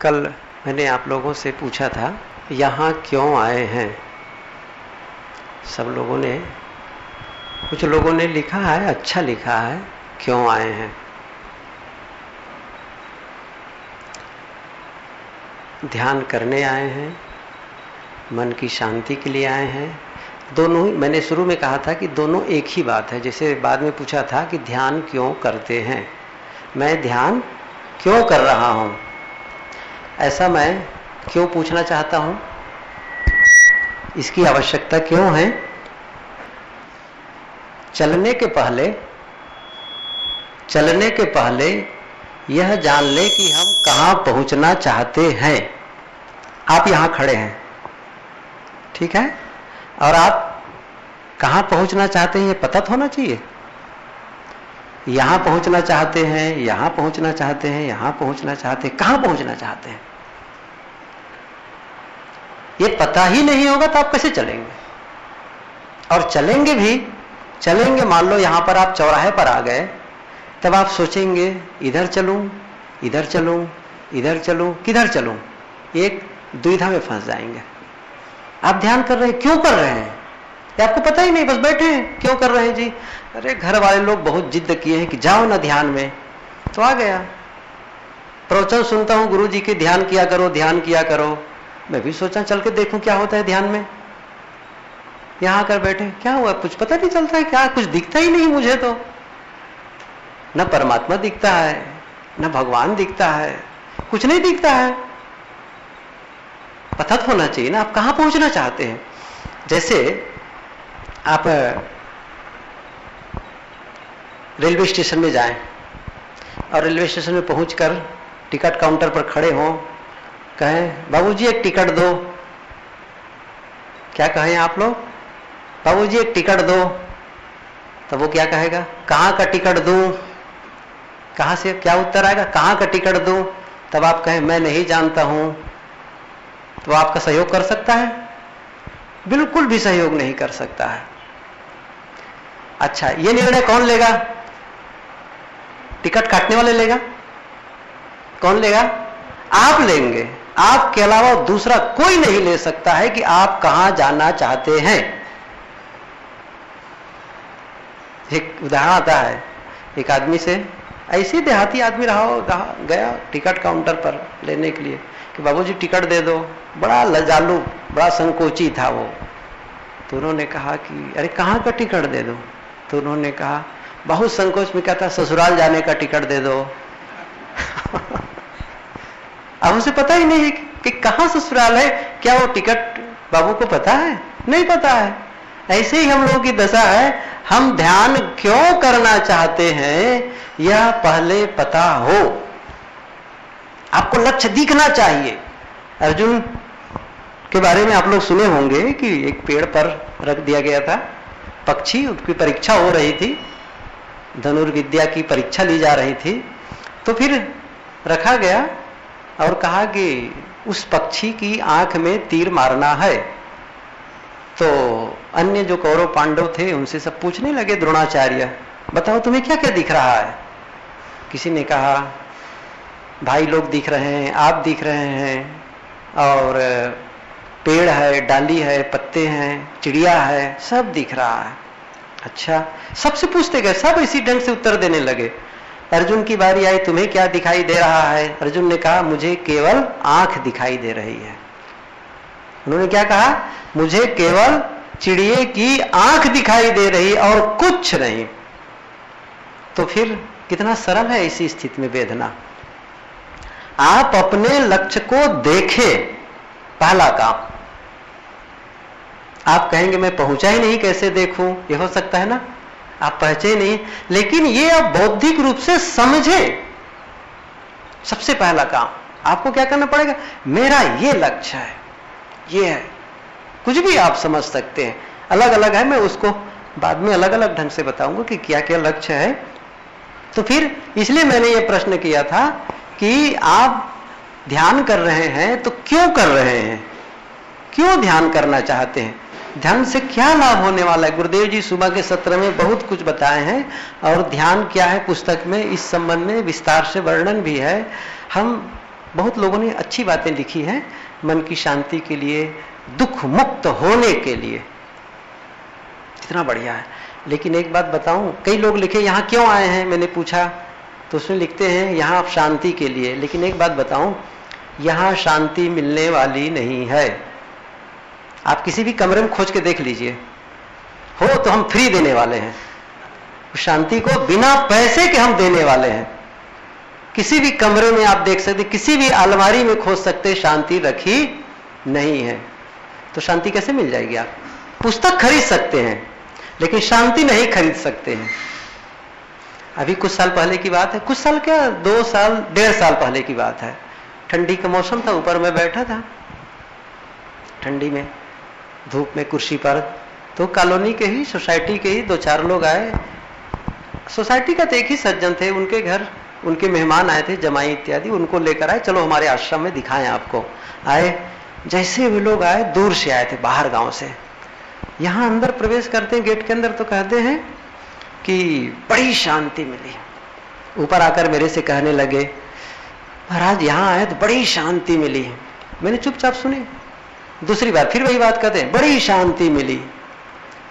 कल मैंने आप लोगों से पूछा था यहाँ क्यों आए हैं। सब लोगों ने, कुछ लोगों ने लिखा है, अच्छा लिखा है, क्यों आए हैं। ध्यान करने आए हैं, मन की शांति के लिए आए हैं। दोनों ही, मैंने शुरू में कहा था कि दोनों एक ही बात है। जैसे बाद में पूछा था कि ध्यान क्यों करते हैं, मैं ध्यान क्यों कर रहा हूं, ऐसा मैं क्यों पूछना चाहता हूं, इसकी आवश्यकता क्यों है। चलने के पहले यह जान ले कि हम कहां पहुंचना चाहते हैं। आप यहां खड़े हैं, ठीक है, और आप कहां पहुंचना चाहते हैं ये पता तो होना चाहिए। यहां पहुंचना चाहते हैं, यहां पहुंचना चाहते हैं, यहां पहुंचना चाहते हैं, कहां पहुंचना चाहते हैं ये पता ही नहीं होगा तो आप कैसे चलेंगे। और चलेंगे मान लो यहां पर आप चौराहे पर आ गए, तब आप सोचेंगे इधर चलूं, इधर चलूं, इधर चलूं, किधर चलूं, एक दुविधा में फंस जाएंगे। आप ध्यान कर रहे हैं, क्यों कर रहे हैं ये आपको पता ही नहीं, बस बैठे हैं। क्यों कर रहे हैं जी, अरे घर वाले लोग बहुत जिद किए हैं कि जाओ ना ध्यान में, तो आ गया। प्रवचन सुनता हूं, गुरु जी के ध्यान किया करो, ध्यान किया करो। मैं भी सोचा चल के देखूं क्या होता है ध्यान में। यहां आकर बैठे, क्या हुआ, कुछ पता नहीं चलता है, क्या कुछ दिखता ही नहीं मुझे तो। न परमात्मा दिखता है, न भगवान दिखता है, कुछ नहीं दिखता है। पता तो होना चाहिए ना आप कहां पहुंचना चाहते हैं। जैसे आप रेलवे स्टेशन में जाएं और रेलवे स्टेशन में पहुंचकर टिकट काउंटर पर खड़े हों, कहें बाबूजी एक टिकट दो। क्या कहें आप लोग, बाबूजी एक टिकट दो, तो वो क्या कहेगा, कहां का टिकट दूं। कहां से क्या उत्तर आएगा, कहां का टिकट दूं। तब आप कहें मैं नहीं जानता हूं, तो आपका सहयोग कर सकता है, बिल्कुल भी सहयोग नहीं कर सकता है। अच्छा, ये निर्णय कौन लेगा, टिकट काटने वाले लेगा, कौन लेगा, आप लेंगे। आपके अलावा दूसरा कोई नहीं ले सकता है कि आप कहां जाना चाहते हैं। एक उदाहरण आता है, एक आदमी से, ऐसे देहाती आदमी गया टिकट काउंटर पर लेने के लिए कि बाबूजी टिकट दे दो। बड़ा लजालू, बड़ा संकोची था वो। तो उन्होंने कहा कि अरे कहां का टिकट दे दो। तो उन्होंने कहा, बहुत संकोच में कहता, ससुराल जाने का टिकट दे दो। अब उसे पता ही नहीं कि कहां ससुराल है, क्या वो टिकट बाबू को पता है, नहीं पता है। ऐसे ही हम लोगों की दशा है, हम ध्यान क्यों करना चाहते हैं यह पहले पता हो। आपको लक्ष्य दिखना चाहिए। अर्जुन के बारे में आप लोग सुने होंगे कि एक पेड़ पर रख दिया गया था पक्षी, उसकी परीक्षा हो रही थी, धनुर्विद्या की परीक्षा ली जा रही थी। तो फिर रखा गया और कहा कि उस पक्षी की आंख में तीर मारना है। तो अन्य जो कौरव पांडव थे उनसे सब पूछने लगे, द्रोणाचार्य बताओ तुम्हें क्या क्या दिख रहा है। किसी ने कहा भाई लोग दिख रहे हैं, आप दिख रहे हैं, और पेड़ है, डाली है, पत्ते हैं, चिड़िया है, सब दिख रहा है। अच्छा, सबसे पूछते गए, सब इसी ढंग से उत्तर देने लगे। अर्जुन की बारी आई, तुम्हें क्या दिखाई दे रहा है। अर्जुन ने कहा मुझे केवल आंख दिखाई दे रही है। उन्होंने क्या कहा, मुझे केवल चिड़िए की आंख दिखाई दे रही और कुछ नहीं। तो फिर कितना सरल है इसी स्थिति में वेदना। आप अपने लक्ष्य को देखें, पहला काम। आप कहेंगे मैं पहुंचा ही नहीं, कैसे देखूं, ये हो सकता है ना, आप पहुंचे ही नहीं, लेकिन ये आप बौद्धिक रूप से समझे। सबसे पहला काम आपको क्या करना पड़ेगा, मेरा ये लक्ष्य है, ये है। कुछ भी आप समझ सकते हैं, अलग अलग है, मैं उसको बाद में अलग अलग ढंग से बताऊंगा कि क्या क्या लक्ष्य है। तो फिर इसलिए मैंने ये प्रश्न किया था कि आप ध्यान कर रहे हैं तो क्यों कर रहे हैं, क्यों ध्यान करना चाहते हैं, ध्यान से क्या लाभ होने वाला है। गुरुदेव जी सुबह के सत्र में बहुत कुछ बताए हैं, और ध्यान क्या है पुस्तक में इस संबंध में विस्तार से वर्णन भी है। हम बहुत लोगों ने अच्छी बातें लिखी हैं मन की शांति के लिए, दुख मुक्त होने के लिए, इतना बढ़िया है। लेकिन एक बात बताऊं, कई लोग लिखे यहां क्यों आए हैं, मैंने पूछा तो उसमें लिखते हैं यहां आप शांति के लिए। लेकिन एक बात बताऊं, यहां शांति मिलने वाली नहीं है। आप किसी भी कमरे में खोज के देख लीजिए, हो तो हम फ्री देने वाले हैं शांति को, बिना पैसे के हम देने वाले हैं। किसी भी कमरे में आप देख सकते, किसी भी अलमारी में खोज सकते, शांति रखी नहीं है। तो शांति कैसे मिल जाएगी? आप पुस्तक खरीद सकते हैं लेकिन शांति नहीं खरीद सकते हैं। अभी कुछ साल पहले की बात है, कुछ साल क्या 2 साल 1.5 साल पहले की बात है, ठंडी का मौसम था, ऊपर मैं बैठा था ठंडी में, धूप में कुर्सी पर, तो कॉलोनी के ही, सोसाइटी के ही 2-4 लोग आए। सोसाइटी का तो एक ही सज्जन थे, उनके घर उनके मेहमान आए थे, जमाई इत्यादि, उनको लेकर आए, चलो हमारे आश्रम में दिखाएं आपको। आए, जैसे वे लोग आए, दूर से आए थे, बाहर गांव से, यहां अंदर प्रवेश करते हैं गेट के अंदर तो कहते हैं कि बड़ी शांति मिली। ऊपर आकर मेरे से कहने लगे, महाराज यहां आए तो बड़ी शांति मिली। मैंने चुपचाप सुनी। दूसरी बार फिर वही बात कहते हैं, बड़ी शांति मिली।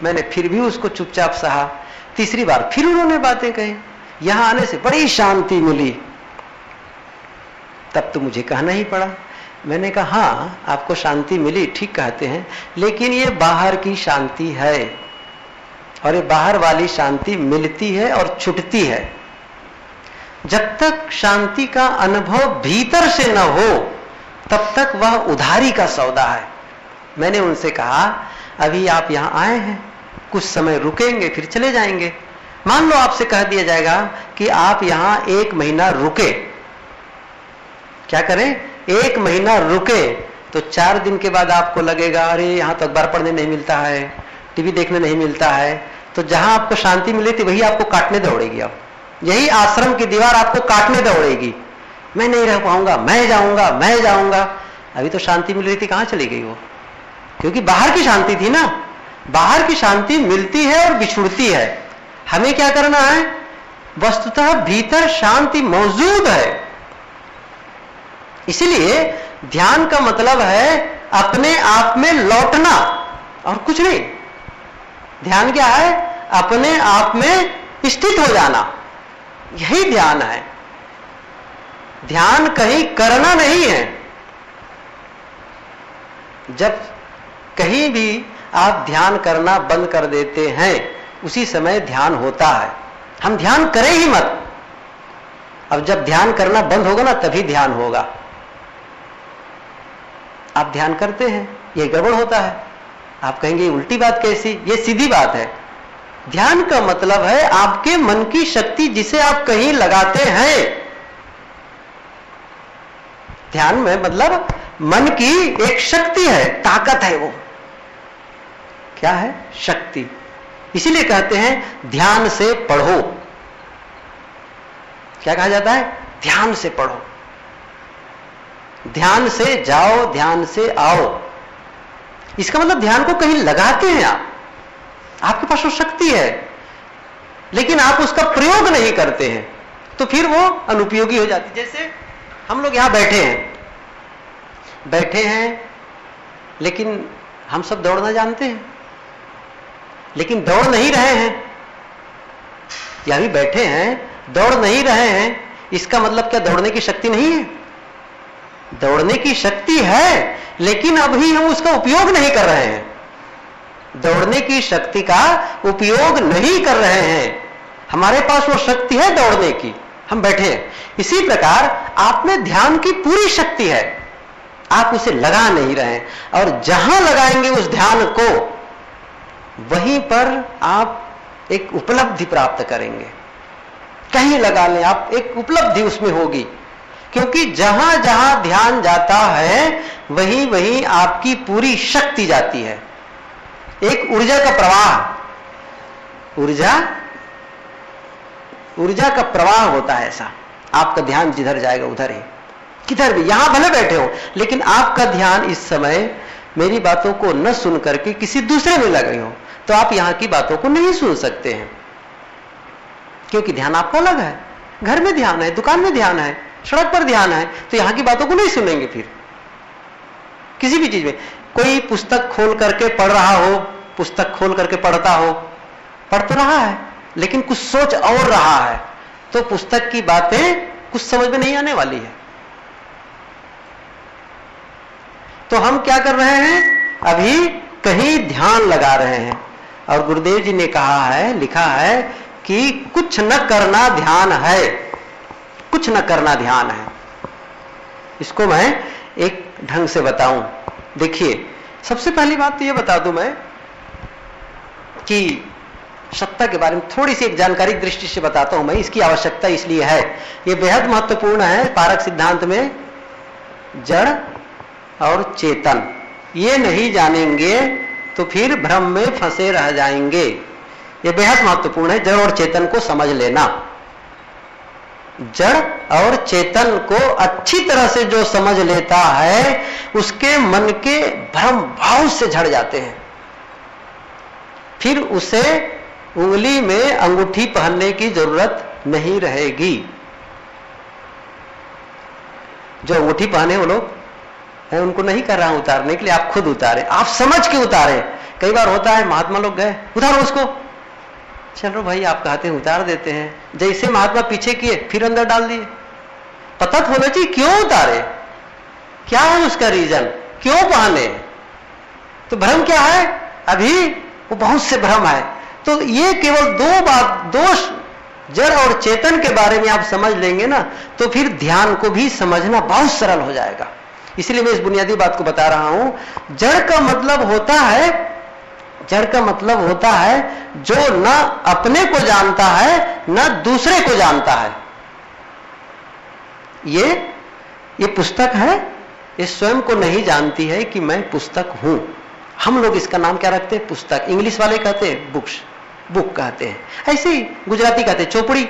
मैंने फिर भी उसको चुपचाप सहा। तीसरी बार फिर उन्होंने बातें कही, यहां आने से बड़ी शांति मिली। तब तो मुझे कहना ही पड़ा। मैंने कहा हाँ, आपको शांति मिली, ठीक कहते हैं, लेकिन ये बाहर की शांति है और ये बाहर वाली शांति मिलती है और छुटती है। जब तक शांति का अनुभव भीतर से न हो तब तक वह उधारी का सौदा है। मैंने उनसे कहा अभी आप यहां आए हैं, कुछ समय रुकेंगे फिर चले जाएंगे। मान लो आपसे कह दिया जाएगा कि आप यहां 1 महीना रुके, क्या करें? 1 महीना रुके तो 4 दिन के बाद आपको लगेगा अरे यहां तो अखबार पढ़ने नहीं मिलता है, टीवी देखने नहीं मिलता है। तो जहां आपको शांति मिली थी वही आपको काटने दौड़ेगी। अब यही आश्रम की दीवार आपको काटने दौड़ेगी, मैं नहीं रह पाऊंगा, मैं जाऊंगा, मैं जाऊंगा। अभी तो शांति मिल रही थी, कहां चली गई वो? क्योंकि बाहर की शांति थी ना। बाहर की शांति मिलती है और बिछुड़ती है। हमें क्या करना है? वस्तुतः भीतर शांति मौजूद है। इसलिए ध्यान का मतलब है अपने आप में लौटना और कुछ नहीं। ध्यान क्या है? अपने आप में स्थित हो जाना, यही ध्यान है। ध्यान कहीं करना नहीं है। जब कहीं भी आप ध्यान करना बंद कर देते हैं उसी समय ध्यान होता है। हम ध्यान करें ही मत। अब जब ध्यान करना बंद होगा ना तभी ध्यान होगा। आप ध्यान करते हैं, ये गड़बड़ होता है। आप कहेंगे उल्टी बात कैसी? ये सीधी बात है। ध्यान का मतलब है आपके मन की शक्ति जिसे आप कहीं लगाते हैं। ध्यान में मतलब मन की एक शक्ति है, ताकत है। वो क्या है? शक्ति। इसीलिए कहते हैं ध्यान से पढ़ो। क्या कहा जाता है? ध्यान से पढ़ो, ध्यान से जाओ, ध्यान से आओ। इसका मतलब ध्यान को कहीं लगाते हैं आप, आपके पास वो शक्ति है लेकिन आप उसका प्रयोग नहीं करते हैं तो फिर वो अनुपयोगी हो जाती। जैसे हम लोग यहां बैठे हैं लेकिन हम सब दौड़ना जानते हैं लेकिन दौड़ नहीं रहे हैं। या भी बैठे हैं, दौड़ नहीं रहे हैं, इसका मतलब क्या दौड़ने की शक्ति नहीं है? दौड़ने की शक्ति है लेकिन अभी हम उसका उपयोग नहीं कर रहे हैं। दौड़ने की शक्ति का उपयोग नहीं कर रहे हैं। हमारे पास वो शक्ति है दौड़ने की, हम बैठे हैं। इसी प्रकार आप में ध्यान की पूरी शक्ति है, आप उसे लगा नहीं रहे हैं। और जहां लगाएंगे उस ध्यान को वहीं पर आप एक उपलब्धि प्राप्त करेंगे। कहीं लगा लें आप, एक उपलब्धि उसमें होगी। क्योंकि जहां जहां ध्यान जाता है वहीं वहीं आपकी पूरी शक्ति जाती है। एक ऊर्जा का प्रवाह, ऊर्जा का प्रवाह होता है ऐसा। आपका ध्यान जिधर जाएगा उधर ही, किधर भी, यहां भले बैठे हो लेकिन आपका ध्यान इस समय मेरी बातों को न सुन करके किसी दूसरे में लगे हो तो आप यहां की बातों को नहीं सुन सकते हैं। क्योंकि ध्यान आपका अलग है। घर में ध्यान है, दुकान में ध्यान है, सड़क पर ध्यान है तो यहां की बातों को नहीं सुनेंगे। फिर किसी भी चीज में कोई पुस्तक खोल करके पढ़ रहा हो, पुस्तक खोल करके पढ़ता हो, पढ़ तो रहा है लेकिन कुछ सोच और रहा है, तो पुस्तक की बातें कुछ समझ में नहीं आने वाली है। तो हम क्या कर रहे हैं, अभी कहीं ध्यान लगा रहे हैं। और गुरुदेव जी ने कहा है, लिखा है कि कुछ न करना ध्यान है, कुछ न करना ध्यान है। इसको मैं एक ढंग से बताऊं। देखिए, सबसे पहली बात तो यह बता दूं मैं कि सत्ता के बारे में थोड़ी सी एक जानकारी दृष्टि से बताता हूं मैं। इसकी आवश्यकता इसलिए है, यह बेहद महत्वपूर्ण है। पारक सिद्धांत में जड़ और चेतन ये नहीं जानेंगे तो फिर भ्रम में फंसे रह जाएंगे। यह बेहद महत्वपूर्ण है, जड़ और चेतन को समझ लेना। जड़ और चेतन को अच्छी तरह से जो समझ लेता है उसके मन के भ्रम भाव से झड़ जाते हैं। फिर उसे उंगली में अंगूठी पहनने की जरूरत नहीं रहेगी। जो अंगूठी पहने वो लोग है, उनको नहीं कर रहा हूं उतारने के लिए, आप खुद उतारे, आप समझ के उतारे। कई बार होता है महात्मा लोग गए, उतारो उसको, चलो भाई आप कहते हैं उतार देते हैं। जैसे महात्मा पीछे किए फिर अंदर डाल दिए। पता तो होना चाहिए क्यों उतारे, क्या है उसका रीजन, क्यों पहने। तो भ्रम क्या है, अभी वो बहुत से भ्रम है। तो ये केवल दोष जड़ और चेतन के बारे में आप समझ लेंगे ना, तो फिर ध्यान को भी समझना बहुत सरल हो जाएगा। इसलिए मैं इस बुनियादी बात को बता रहा हूं। जड़ का मतलब होता है, जड़ का मतलब होता है जो न अपने को जानता है न दूसरे को जानता है। ये पुस्तक है, ये स्वयं को नहीं जानती है कि मैं पुस्तक हूं। हम लोग इसका नाम क्या रखते हैं, पुस्तक। इंग्लिश वाले कहते हैं बुक्स, बुक कहते हैं। ऐसे ही गुजराती कहते हैं चौपड़ी।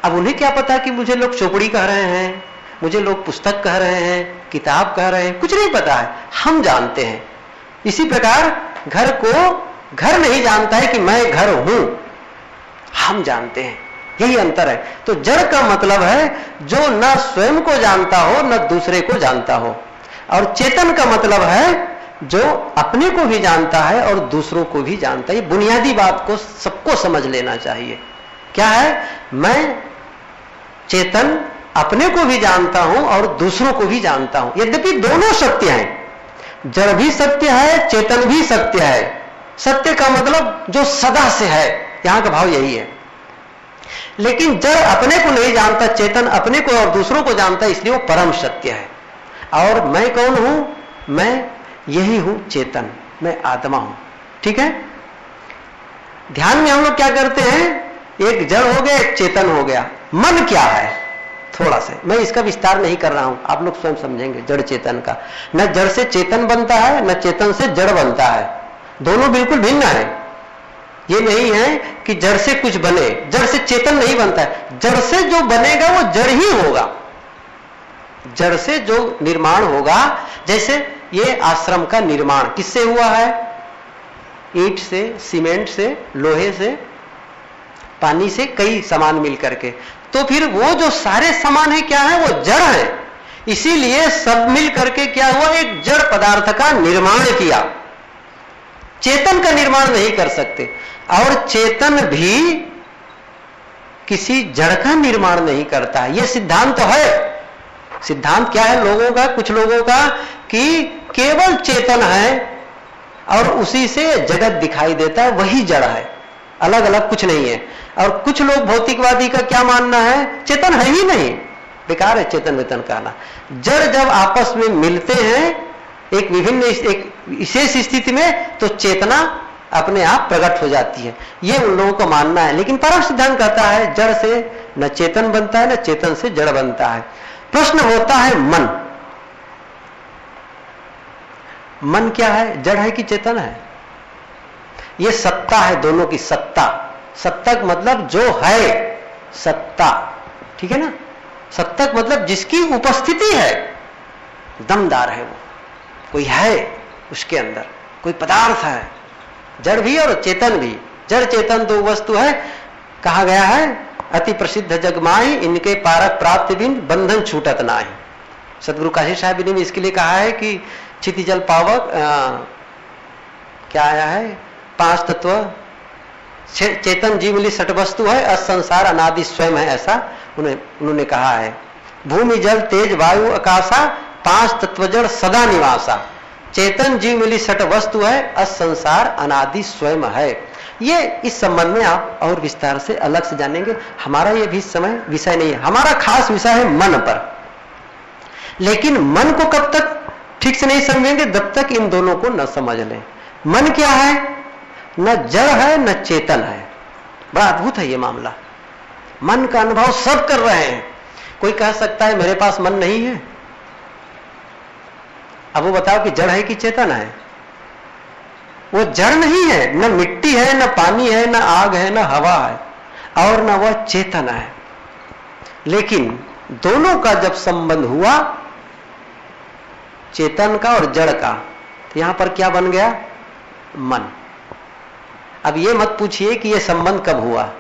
अब उन्हें क्या पता कि मुझे लोग चौपड़ी कह रहे हैं, मुझे लोग पुस्तक कह रहे हैं, किताब कह रहे हैं, कुछ नहीं पता है, हम जानते हैं। इसी प्रकार घर को घर नहीं जानता है कि मैं घर हूं, हम जानते हैं। यही अंतर है। तो जड़ का मतलब है जो न स्वयं को जानता हो न दूसरे को जानता हो, और चेतन का मतलब है जो अपने को भी जानता है और दूसरों को भी जानता है। ये बुनियादी बात को सबको समझ लेना चाहिए। क्या है, मैं चेतन अपने को भी जानता हूं और दूसरों को भी जानता हूं। यद्यपि दोनों सत्य हैं, जड़ भी सत्य है, चेतन भी सत्य है। सत्य का मतलब जो सदा से है, यहां का भाव यही है। लेकिन जड़ अपने को नहीं जानता, चेतन अपने को और दूसरों को जानता है, इसलिए वो परम सत्य है। और मैं कौन हूं, मैं यही हूं चेतन, मैं आत्मा हूं। ठीक है। ध्यान में हम लोग क्या करते हैं, एक जड़ हो गया एक चेतन हो गया। मन क्या है, थोड़ा सा मैं इसका विस्तार नहीं कर रहा हूं, आप लोग स्वयं समझेंगे। जड़ चेतन का, न जड़ से चेतन बनता है न चेतन से जड़ बनता है, दोनों बिल्कुल भिन्न है। ये नहीं है कि जड़ से कुछ बने, जड़ से चेतन नहीं बनता है। जड़ से जो बनेगा वो जड़ ही होगा। जड़ से जो निर्माण होगा, जैसे ये आश्रम का निर्माण किससे हुआ है, ईंट से, सीमेंट से, लोहे से, पानी से, कई सामान मिल करके। तो फिर वो जो सारे सामान है क्या है, वो जड़ है। इसीलिए सब मिल करके क्या हुआ, एक जड़ पदार्थ का निर्माण किया। चेतन का निर्माण नहीं कर सकते, और चेतन भी किसी जड़ का निर्माण नहीं करता। यह सिद्धांत तो है। सिद्धांत क्या है लोगों का, कुछ लोगों का, कि केवल चेतन है और उसी से जगत दिखाई देता है, वही जड़ है, अलग अलग कुछ नहीं है। और कुछ लोग भौतिकवादी का क्या मानना है, चेतन है ही नहीं, बेकार है चेतन वेतन कहना। जड़ जब आपस में मिलते हैं एक विशेष स्थिति में, तो चेतना अपने आप प्रकट हो जाती है। ये उन लोगों का मानना है। लेकिन परम सिद्धांत कहता है जड़ से न चेतन बनता है न चेतन से जड़ बनता है। प्रश्न होता है मन, मन क्या है, जड़ है कि चेतन है। ये सत्ता है, दोनों की सत्ता। सत्ता मतलब जो है, सत्ता, ठीक है ना। सत्ता मतलब जिसकी उपस्थिति है, दमदार है वो, कोई है उसके अंदर, कोई पदार्थ है। जड़ भी और चेतन भी, जड़ चेतन दो वस्तु है। कहा गया है अति प्रसिद्ध जगमाही, इनके पारक प्राप्ति बिन बंधन छूटत नाही। सदगुरु काशी साहब ने भी इसके लिए कहा है कि क्षिति जल पावक क्या आया है, 5 तत्व, चेतन जीव मिली सट वस्तु है, असंसार अनादि स्वयं है, ऐसा उन्होंने कहा है। भूमि जल तेज वायु आकाशा 5 तत्व जड़ सदा निवासा, चेतन जीव मिली सट वस्तु है, असंसार अनादि स्वयं है। ये इस संबंध में आप और विस्तार से अलग से जानेंगे। हमारा ये भी समय विषय नहीं है, हमारा खास विषय है मन पर। लेकिन मन को कब तक ठीक से नहीं समझेंगे जब तक इन दोनों को न समझ लें। मन क्या है, न जड़ है न चेतन है। बड़ा अद्भुत है ये मामला। मन का अनुभव सब कर रहे हैं। कोई कह सकता है मेरे पास मन नहीं है, अब वो बताओ कि जड़ है कि चेतन है? वो जड़ नहीं है, न मिट्टी है, न पानी है, न आग है, न हवा है, और न वह चेतन है। लेकिन दोनों का जब संबंध हुआ, चेतन का और जड़ का, तो यहां पर क्या बन गया? मन। अब ये मत पूछिए कि ये संबंध कब हुआ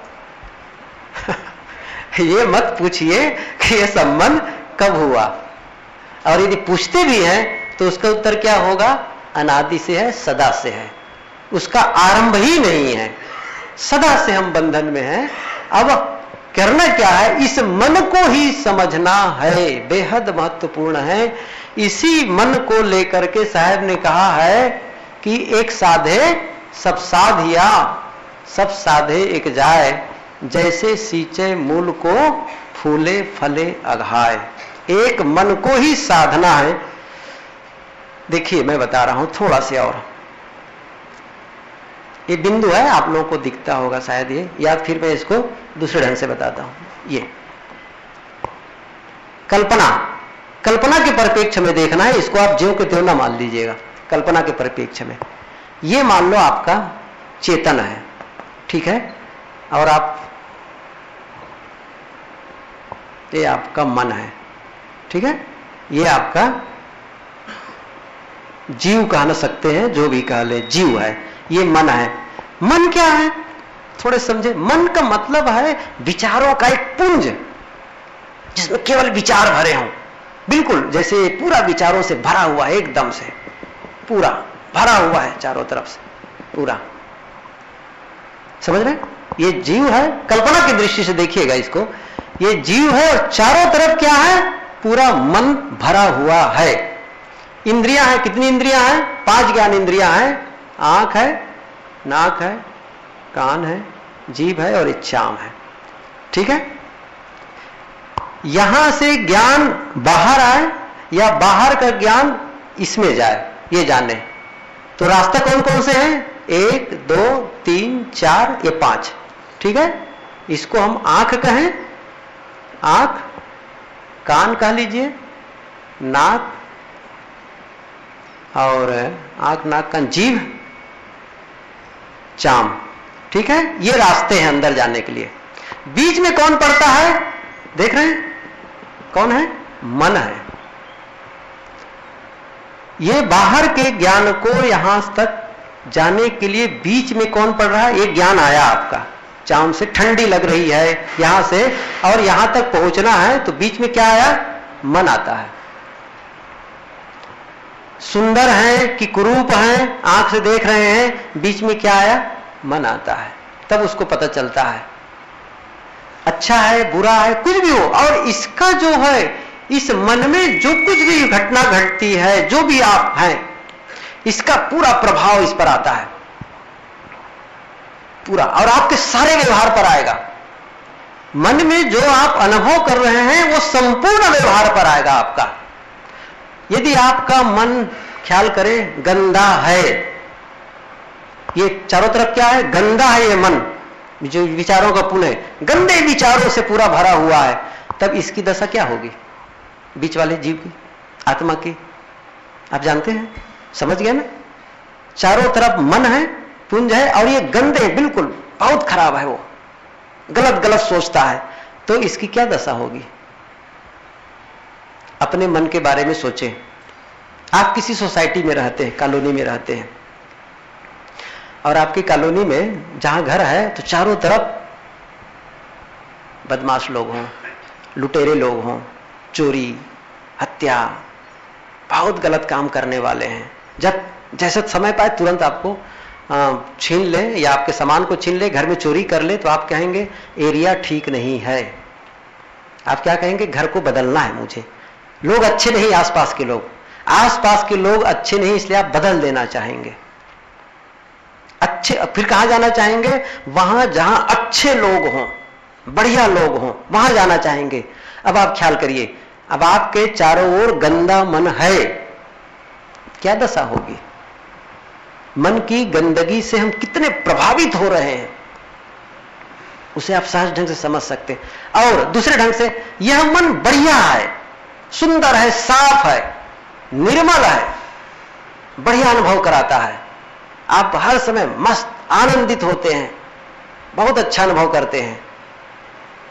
ये मत पूछिए कि ये संबंध कब हुआ, और यदि पूछते भी हैं तो उसका उत्तर क्या होगा? अनादि से है, सदा से है, उसका आरंभ ही नहीं है, सदा से हम बंधन में हैं। अब करना क्या है? इस मन को ही समझना है, बेहद महत्वपूर्ण है। इसी मन को लेकर के साहब ने कहा है कि एक साधे सब साधिया, सब साधे एक जाए, जैसे सींचे मूल को फूले फले अघाए। एक मन को ही साधना है। देखिए मैं बता रहा हूं थोड़ा से और, ये बिंदु है, आप लोगों को दिखता होगा शायद ये, या फिर मैं इसको दूसरे ढंग से बताता हूं। ये कल्पना, कल्पना के परिप्रेक्ष्य में देखना है इसको, आप ज्यों के त्यों ना मान लीजिएगा। कल्पना के परिप्रेक्ष्य में ये मान लो आपका चेतन है, ठीक है, और आप ये आपका मन है, ठीक है, ये आपका जीव कह न सकते हैं, जो भी कह ले, जीव है, ये मन है। मन क्या है थोड़े समझे। मन का मतलब है विचारों का एक पुंज, जिसमें केवल विचार भरे हों, बिल्कुल जैसे पूरा विचारों से भरा हुआ है, एकदम से पूरा भरा हुआ है चारों तरफ से पूरा, समझ रहे? ये जीव है, कल्पना की दृष्टि से देखिएगा इसको, ये जीव है और चारों तरफ क्या है? पूरा मन भरा हुआ है। इंद्रियां हैं, कितनी इंद्रियां हैं? 5 ज्ञान इंद्रियां हैं। आंख है, नाक है, कान है, जीभ है और इच्छाम है, ठीक है। यहां से ज्ञान बाहर आए या बाहर का ज्ञान इसमें जाए, ये जाने तो रास्ता कौन कौन से हैं? 1 2 3 4 ये 5, ठीक है। इसको हम आंख कहें, आंख, कान कह लीजिए, नाक और आंख नाक कान, जीभ, चाम, ठीक है। ये रास्ते हैं अंदर जाने के लिए। बीच में कौन पड़ता है? देख रहे हैं कौन है? मन है। ये बाहर के ज्ञान को यहां तक जाने के लिए बीच में कौन पड़ रहा है? ये ज्ञान आया आपका, चाम से ठंडी लग रही है यहां से, और यहां तक पहुंचना है तो बीच में क्या आया? मन आता है। सुंदर है कि कुरूप है, आंख से देख रहे हैं, बीच में क्या आया? मन आता है। तब उसको पता चलता है अच्छा है बुरा है कुछ भी हो, और इसका जो है इस मन में जो कुछ भी घटना घटती है, जो भी आप हैं, इसका पूरा प्रभाव इस पर आता है पूरा, और आपके सारे व्यवहार पर आएगा। मन में जो आप अनुभव कर रहे हैं वो संपूर्ण व्यवहार पर आएगा आपका। यदि आपका मन ख्याल करें गंदा है, ये चारों तरफ क्या है? गंदा है ये मन, जो विचारों का पुल है, गंदे विचारों से पूरा भरा हुआ है, तब इसकी दशा क्या होगी? बीच वाले जीव की, आत्मा की, आप जानते हैं, समझ गए ना? चारों तरफ मन है, पुंज है, और ये गंदे, बिल्कुल बहुत खराब है, वो गलत गलत सोचता है, तो इसकी क्या दशा होगी? अपने मन के बारे में सोचें। आप किसी सोसाइटी में रहते हैं, कॉलोनी में रहते हैं, और आपकी कॉलोनी में जहां घर है तो चारों तरफ बदमाश लोग हों, लुटेरे लोग हों, चोरी, हत्या, बहुत गलत काम करने वाले हैं, जब जैसे समय पाए तुरंत आपको छीन ले या आपके सामान को छीन ले, घर में चोरी कर ले, तो आप कहेंगे एरिया ठीक नहीं है। आप क्या कहेंगे? घर को बदलना है मुझे। लोग अच्छे नहीं, आसपास के लोग अच्छे नहीं, इसलिए आप बदल देना चाहेंगे। अच्छे, फिर कहां जाना चाहेंगे? वहां जहां अच्छे लोग हों, बढ़िया लोग हों, वहां जाना चाहेंगे। अब आप ख्याल करिए, अब आपके चारों ओर गंदा मन है, क्या दशा होगी? मन की गंदगी से हम कितने प्रभावित हो रहे हैं, उसे आप सहज ढंग से समझ सकते हैं। और दूसरे ढंग से, यह मन बढ़िया है, सुंदर है, साफ है, निर्मल है, बढ़िया अनुभव कराता है, आप हर समय मस्त आनंदित होते हैं, बहुत अच्छा अनुभव करते हैं,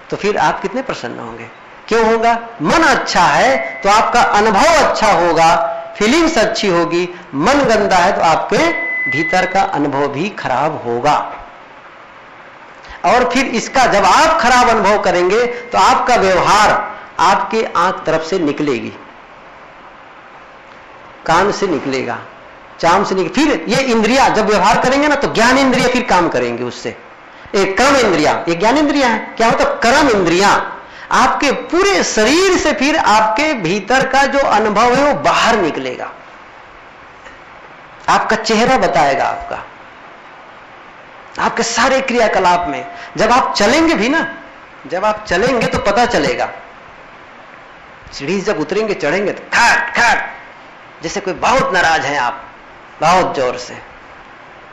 तो फिर आप कितने प्रसन्न होंगे? क्यों होगा? मन अच्छा है तो आपका अनुभव अच्छा होगा, फीलिंग्स अच्छी होगी। मन गंदा है तो आपके भीतर का अनुभव भी खराब होगा। और फिर इसका जब आप खराब अनुभव करेंगे तो आपका व्यवहार आपके आंख तरफ से निकलेगी, कान से निकलेगा, चाम से निकले, फिर ये इंद्रिया जब व्यवहार करेंगे ना, तो ज्ञान इंद्रिया फिर काम करेंगे उससे। एक कर्म इंद्रिया, एक ज्ञान इंद्रिया है। क्या होता? कर्म इंद्रिया आपके पूरे शरीर से फिर आपके भीतर का जो अनुभव है वो बाहर निकलेगा, आपका चेहरा बताएगा, आपके सारे क्रियाकलाप में। जब आप चलेंगे भी ना, जब आप चलेंगे तो पता चलेगा। सीढ़ी जब उतरेंगे, चढ़ेंगे तो खट खट, जैसे कोई बहुत नाराज है आप, बहुत जोर से।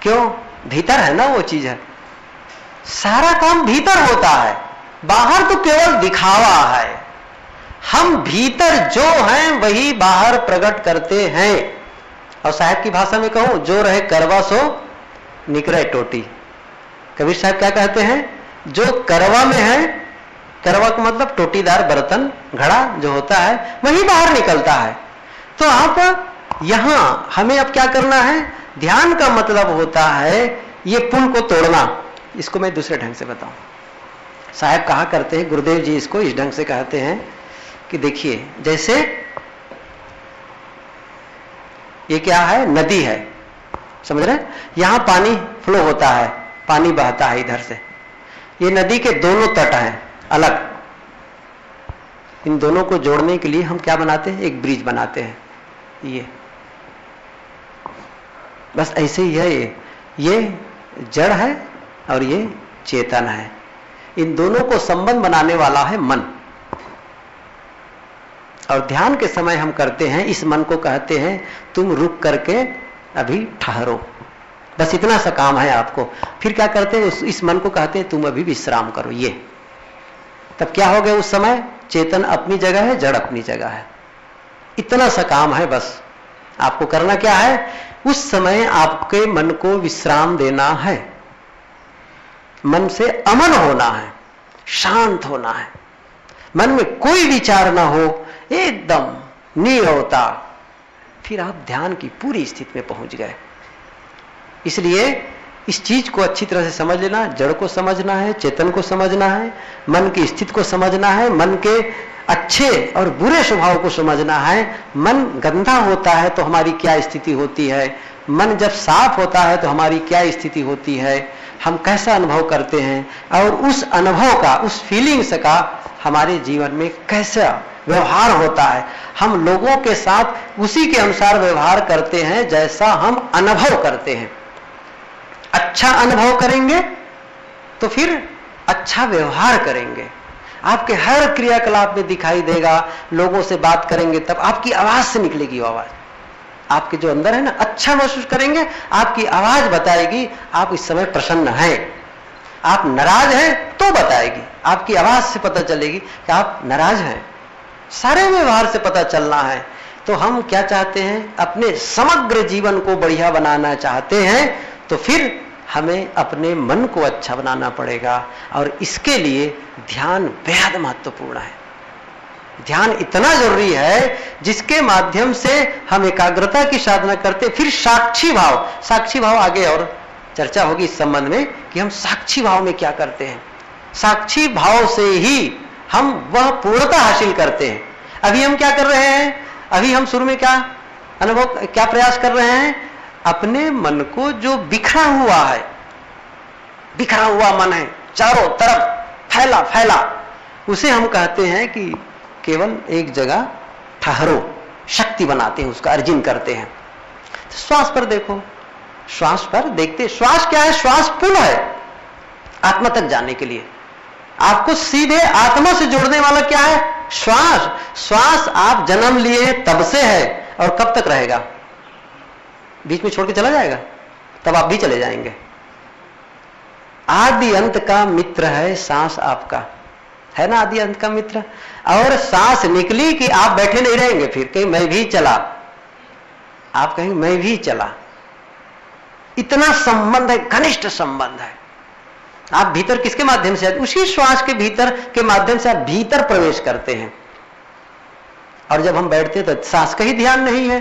क्यों? भीतर है ना वो चीज है। सारा काम भीतर होता है, बाहर तो केवल दिखावा है। हम भीतर जो हैं वही बाहर प्रकट करते हैं। और साहब की भाषा में कहूं, जो रहे करवा सो निकले टोटी। कबीर साहब क्या कहते हैं? जो करवा में है, करवा का मतलब टोटीदार बर्तन, घड़ा जो होता है, वही बाहर निकलता है। तो आप यहां हमें अब क्या करना है? ध्यान का मतलब होता है ये पुल को तोड़ना। इसको मैं दूसरे ढंग से बताऊं। साहब कहा करते हैं, गुरुदेव जी इसको इस ढंग से कहते हैं कि देखिए, जैसे ये क्या है? नदी है, समझ रहे? यहां पानी फ्लो होता है, पानी बहता है इधर से। ये नदी के दोनों तट हैं अलग। इन दोनों को जोड़ने के लिए हम क्या बनाते हैं? एक ब्रिज बनाते हैं। ये बस ऐसे ही है। ये जड़ है और ये चेतन है। इन दोनों को संबंध बनाने वाला है मन। और ध्यान के समय हम करते हैं, इस मन को कहते हैं तुम रुक करके अभी ठहरो, बस इतना सा काम है आपको। फिर क्या करते हैं? इस मन को कहते हैं तुम अभी विश्राम करो। ये तब क्या हो गया? उस समय चेतन अपनी जगह है, जड़ अपनी जगह है। इतना सा काम है बस। आपको करना क्या है? उस समय आपके मन को विश्राम देना है, मन से अमन होना है, शांत होना है, मन में कोई विचार ना हो, एकदम नीरवता। फिर आप ध्यान की पूरी स्थिति में पहुंच गए। इसलिए इस चीज को अच्छी तरह से समझ लेना, जड़ को समझना है, चेतन को समझना है, मन की स्थिति को समझना है, मन के अच्छे और बुरे स्वभाव को समझना है। मन गंदा होता है तो हमारी क्या स्थिति होती है, मन जब साफ होता है तो हमारी क्या स्थिति होती है, हम कैसा अनुभव करते हैं, और उस अनुभव का, उस फीलिंग्स का हमारे जीवन में कैसा व्यवहार होता है। हम लोगों के साथ उसी के अनुसार व्यवहार करते हैं जैसा हम अनुभव करते हैं। अच्छा अनुभव करेंगे तो फिर अच्छा व्यवहार करेंगे, आपके हर क्रियाकलाप में दिखाई देगा। लोगों से बात करेंगे तब आपकी आवाज से निकलेगी वो आवाज, आपके जो अंदर है ना, अच्छा महसूस करेंगे, आपकी आवाज बताएगी आप इस समय प्रसन्न हैं। आप नाराज हैं तो बताएगी, आपकी आवाज से पता चलेगी कि आप नाराज हैं। सारे व्यवहार से पता चलना है। तो हम क्या चाहते हैं? अपने समग्र जीवन को बढ़िया बनाना चाहते हैं, तो फिर हमें अपने मन को अच्छा बनाना पड़ेगा। और इसके लिए ध्यान बेहद महत्वपूर्ण है। ध्यान इतना जरूरी है जिसके माध्यम से हम एकाग्रता की साधना करते। फिर साक्षी भाव, साक्षी भाव आगे और चर्चा होगी इस संबंध में कि हम साक्षी भाव में क्या करते हैं। साक्षी भाव से ही हम वह पूर्णता हासिल करते हैं। अभी हम क्या कर रहे हैं, अभी हम शुरू में क्या अनुभव, क्या प्रयास कर रहे हैं, अपने मन को जो बिखरा हुआ है, बिखरा हुआ मन है, चारों तरफ फैला फैला, उसे हम कहते हैं कि केवल एक जगह ठहरो, शक्ति बनाते हैं, उसका अर्जन करते हैं। तो श्वास पर देखो, श्वास पर देखते, श्वास क्या है, श्वास पुल है आत्मा तक जाने के लिए। आपको सीधे आत्मा से जोड़ने वाला क्या है, श्वास। श्वास आप जन्म लिए तब से है, और कब तक रहेगा, बीच में छोड़ के चला जाएगा, तब आप भी चले जाएंगे। आदि अंत का मित्र है सांस आपका, है ना, आदि अंत का मित्र। और सांस निकली कि आप बैठे नहीं रहेंगे, फिर कहीं मैं भी चला, आप कहेंगे मैं भी चला। इतना संबंध है, घनिष्ठ संबंध है। आप भीतर किसके माध्यम से, उसी श्वास के भीतर के माध्यम से आप भीतर प्रवेश करते हैं। और जब हम बैठते तो सांस का ही ध्यान नहीं है,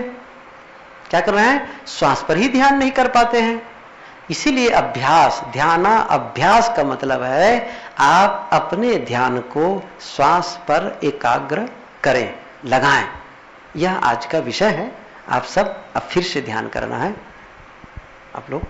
क्या कर रहे हैं, श्वास पर ही ध्यान नहीं कर पाते हैं। इसीलिए अभ्यास, ध्याना अभ्यास का मतलब है आप अपने ध्यान को श्वास पर एकाग्र करें, लगाएं। यह आज का विषय है। आप सब अब फिर से ध्यान करना है, आप लोग